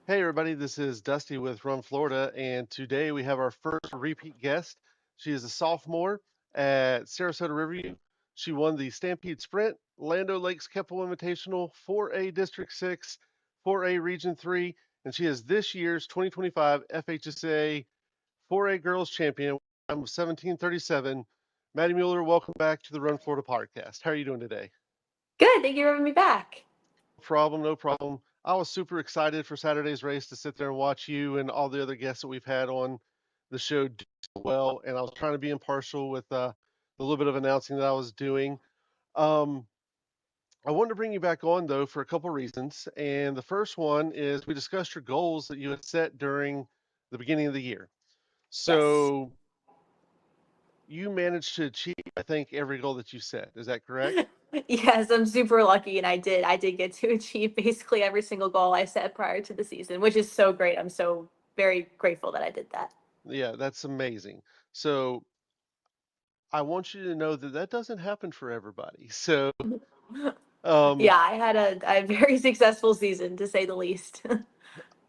Hey everybody, this is Dusty with Run Florida, and today we have our first repeat guest. She is a sophomore at Sarasota Riverview. She won the Stampede Sprint, Lando Lakes Keppel Invitational, 4A District 6, 4A Region 3, and she is this year's 2025 FHSAA 4A Girls Champion. I'm 1737. Madie Muller, welcome back to the Run Florida podcast. How are you doing today? Good. Thank you for having me back. Problem, no problem. I was super excited for Saturday's race to sit there and watch you and all the other guests that we've had on the show do so well. And I was trying to be impartial with the little bit of announcing that I was doing. Um, I wanted to bring you back on though for a couple reasons. And the first one is we discussed your goals that you had set during the beginning of the year. Yes. So you managed to achieve, I think, every goal that you set. Is that correct? Yes, I'm super lucky and I did get to achieve basically every single goal I set prior to the season, which is so great. I'm so very grateful that I did that. Yeah, that's amazing. So I want you to know that that doesn't happen for everybody. So, um, Yeah, I had a very successful season to say the least.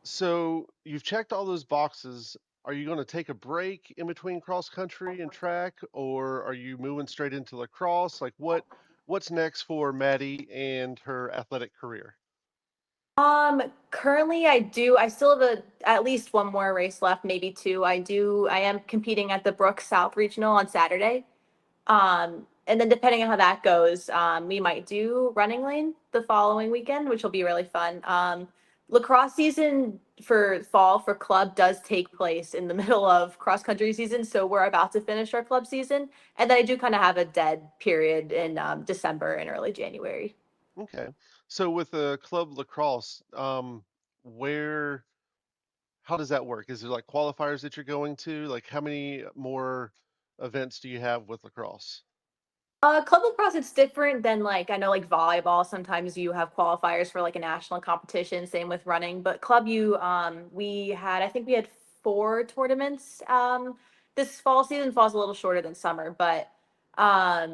so you've checked all those boxes. Are you going to take a break in between cross country and track, or are you moving straight into lacrosse? Like what's next for Maddie and her athletic career? Currently I still have at least one more race left, maybe two. I am competing at the Brook South Regional on Saturday. And then depending on how that goes, we might do running lane the following weekend, which will be really fun. Lacrosse season for fall for club does take place in the middle of cross country season, so we're about to finish our club season, and then I do kind of have a dead period in December and early January. Okay. So with the club lacrosse, where how does that work? Is there like qualifiers that you're going to? Like how many more events do you have with lacrosse? Club lacrosse, it's different than like I know like volleyball. Sometimes you have qualifiers for like a national competition. Same with running, but club you I think we had four tournaments this fall season. Fall's a little shorter than summer, but I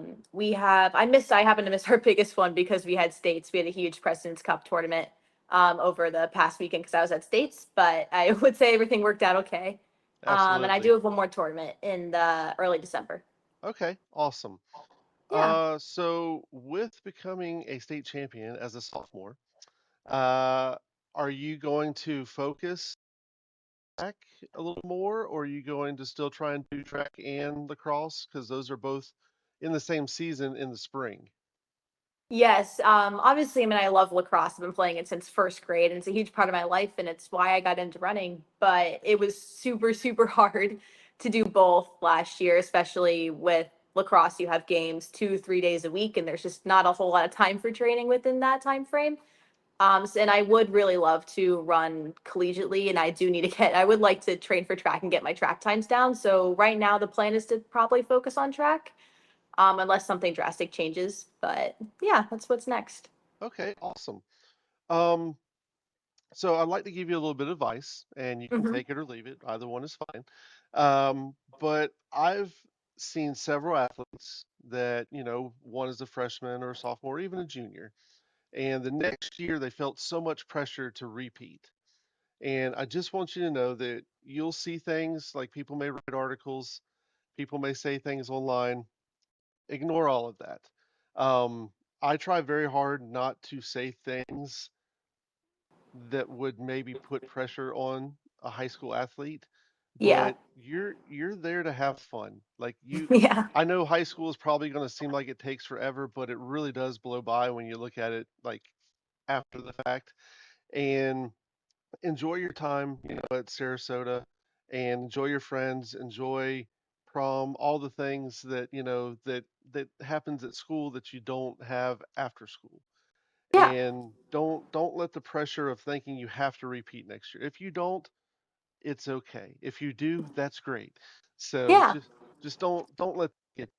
happened to miss our biggest one because we had states. We had a huge President's Cup tournament over the past weekend because I was at states, but I would say everything worked out okay. And I do Absolutely. have one more tournament in the early December. Okay, awesome. Yeah. So with becoming a state champion as a sophomore, uh, are you going to focus track a little more, or are you going to still try and do track and lacrosse? Because those are both in the same season in the spring. Yes, obviously, I mean, I love lacrosse. I've been playing it since first grade, and it's a huge part of my life, and it's why I got into running. But it was super, super hard to do both last year, especially with lacrosse. You have games 2, 3 days a week, and there's just not a whole lot of time for training within that time frame. And I would really love to run collegiately, and I do need to I would like to train for track and get my track times down. So right now, the plan is to probably focus on track unless something drastic changes. But yeah, that's what's next. Okay, awesome. Um, so I'd like to give you a little bit of advice, and you can Hmm. take it or leave it. Either one is fine. But I've seen several athletes that, one is a freshman or a sophomore, or even a junior, and the next year they felt so much pressure to repeat. And I just want you to know that you'll see things like people may write articles, people may say things online. Ignore all of that. Um, I try very hard not to say things that would maybe put pressure on a high school athlete, Yeah. but you're there to have fun. Like Yeah. I know high school is probably going to seem like it takes forever, but it really does blow by when you look at it like after the fact. And enjoy your time, at Sarasota, and enjoy your friends, enjoy prom, all the things that, that happens at school that you don't have after school. Yeah. And don't let the pressure of thinking you have to repeat next year. If you don't, it's okay. If you do, that's great. So Yeah. just don't let it.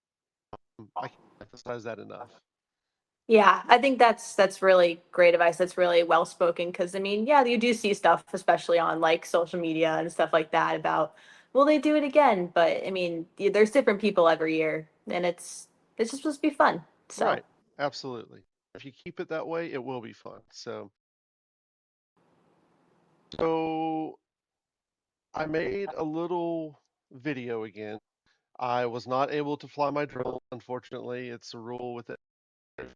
I can't emphasize that enough. Yeah. I think that's really great advice. That's really well spoken because I mean, yeah, you do see stuff, especially on like social media and stuff like that about will they do it again? But I mean, there's different people every year, and it's just supposed to be fun. So Right. Absolutely. If you keep it that way, it will be fun. So So I made a little video again. I was not able to fly my drone, unfortunately. It's a rule with the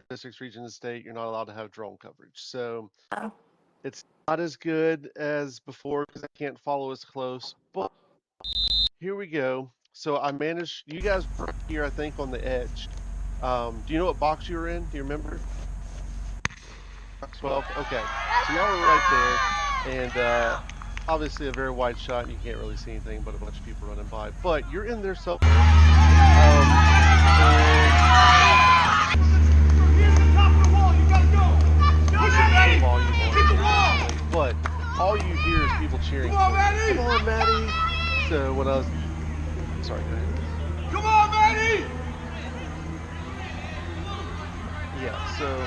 statistics region of the state, you're not allowed to have drone coverage. So Oh. it's not as good as before because I can't follow as close. But here we go. So I managed, you guys were up here, I think, on the edge. Do you know what box you were in? Do you remember? Box 12? Okay. So y'all were right there. And obviously a very wide shot, and you can't really see anything but a bunch of people running by. But you're in there somewhere. And the volume on it, unfortunately. But all you hear is people cheering for you. Come on, Maddie! So when I was, sorry, go ahead. Come on, Madie! Yeah, so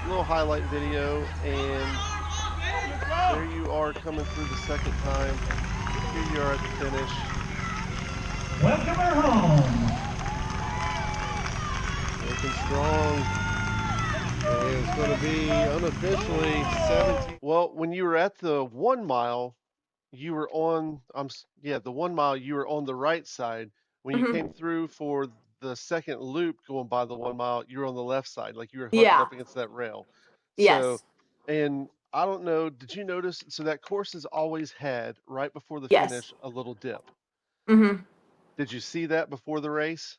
little highlight video, and there you are coming through the second time. Here you are at the finish. Welcome her home. Looking strong. And it's going to be unofficially 17. Well, when you were at the 1 mile, you were on, yeah, the 1 mile, you were on the right side. When you Hmm. came through for the second loop going by the 1 mile, you were on the left side, like you were hugging Yeah. up against that rail. So, Yes. and I don't know, did you notice? So that course has always had right before the Yes. finish a little dip. Hmm. Did you see that before the race?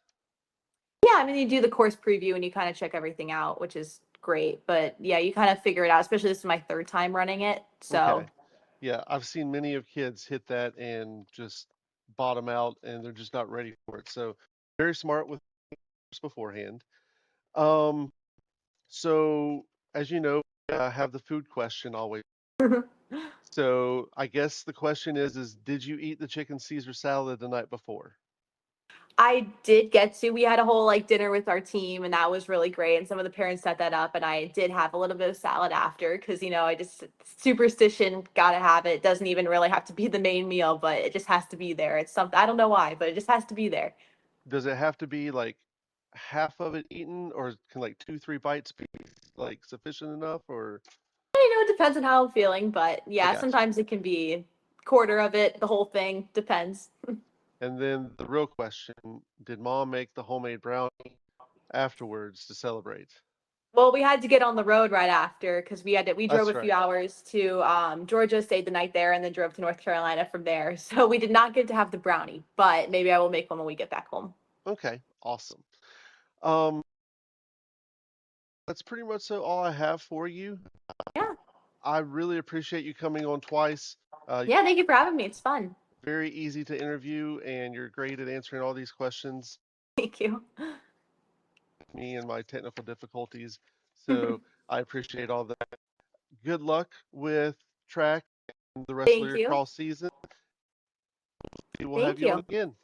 Yeah, I mean, you do the course preview and you kind of check everything out, which is great. But yeah, you kind of figure it out, especially this is my third time running it. So, Okay. Yeah, I've seen many of kids hit that and just bottom out and they're just not ready for it. So very smart with beforehand. Um, so as you know, I have the food question always. So I guess the question is did you eat the chicken Caesar salad the night before? I did get to. We had a whole like dinner with our team, and that was really great. And some of the parents set that up, and I did have a little bit of salad after because I just superstition, gotta have it. Doesn't even really have to be the main meal, but it just has to be there. It's something I don't know why, but it just has to be there. Does it have to be like half of it eaten or can like two, three bites be like sufficient enough or It depends on how I'm feeling, but I yeah, got you. sometimes it can be quarter of it, the whole thing depends. And then the real question, did mom make the homemade brownie afterwards to celebrate? Well, we had to get on the road right after because we drove That's a few right. hours to Georgia, stayed the night there, and then drove to North Carolina from there. So we did not get to have the brownie, but maybe I will make one when we get back home. Okay, awesome. Um, that's pretty much so all I have for you. Yeah. I really appreciate you coming on twice. Yeah, thank you for having me. It's fun. Very easy to interview, and you're great at answering all these questions. Thank you. Me and my technical difficulties, so I appreciate all that. Good luck with track and the rest of Thank your you. cross season. We will have Thank you on you. again.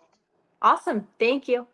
Awesome. Thank you.